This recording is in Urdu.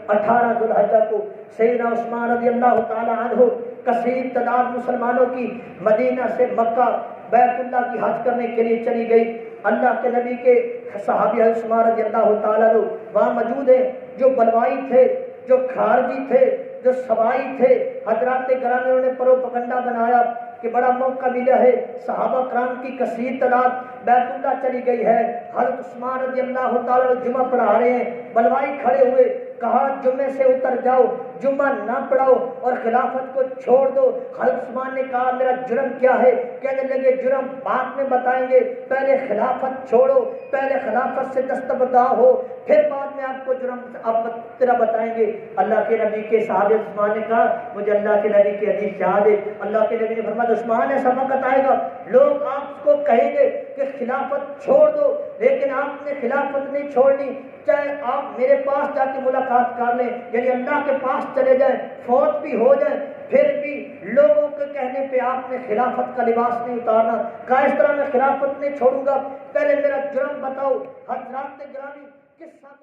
18 ذوالحجہ کو سیدنا عثمان رضی اللہ تعالی عنہ کثیر تعداد مسلمانوں کی مدینہ سے مکہ بیت اللہ کی حج کرنے کے لیے چلی گئی. اللہ کے نبی کے صحابی عثمان رضی اللہ تعالیٰ عنہ وہاں موجود ہیں. جو بلوائی تھے، جو خارجی تھے، جو سبائی تھے، حضرات گرامی انہوں نے پروپگنڈا بنایا کہ بڑا موقع ملا ہے، صحابہ کرام کی کثیر تعداد بیت اللہ چلی گئی ہے. حضرت عثمان رضی اللہ تعالیٰ جمعہ پڑھا رہے ہیں، بلوائی کھڑے ہوئے، کہا جمعے سے اتر جاؤ، جمعہ نہ پڑھاؤ اور خلافت کو چھوڑ دو. حضرت عثمان نے کہا میرا جرم کیا ہے؟ کہنے لگے جرم بعد میں بتائیں گے، پہلے خلافت چھوڑو، پہلے خلافت سے دستبردار ہو، پھر بعد میں آپ کو جرم اب تیرا بتائیں گے. اللہ کے نبی کے صحابہ عثمان نے کہا مجھے اللہ کے نبی کی حدیث یاد ہے. اللہ کے نبی نے فرمایا عثمان ایسا وقت آئے گا لوگ آپ کو کہیں گے کہ خلافت چھوڑ دو، لیکن آپ نے خلافت نہیں چھوڑنی، چاہے آپ میرے پاس جا کے ملاقات کر لیں، یعنی اللہ کے پاس چلے جائیں، فوت بھی ہو جائیں، پھر بھی لوگوں کے کہنے پہ آپ نے خلافت کا لباس نہیں اتارنا. کہا اس طرح میں خلافت نہیں چھوڑوں گا، پہلے میرا جرم بتاؤ. حضرات گرامی قصہ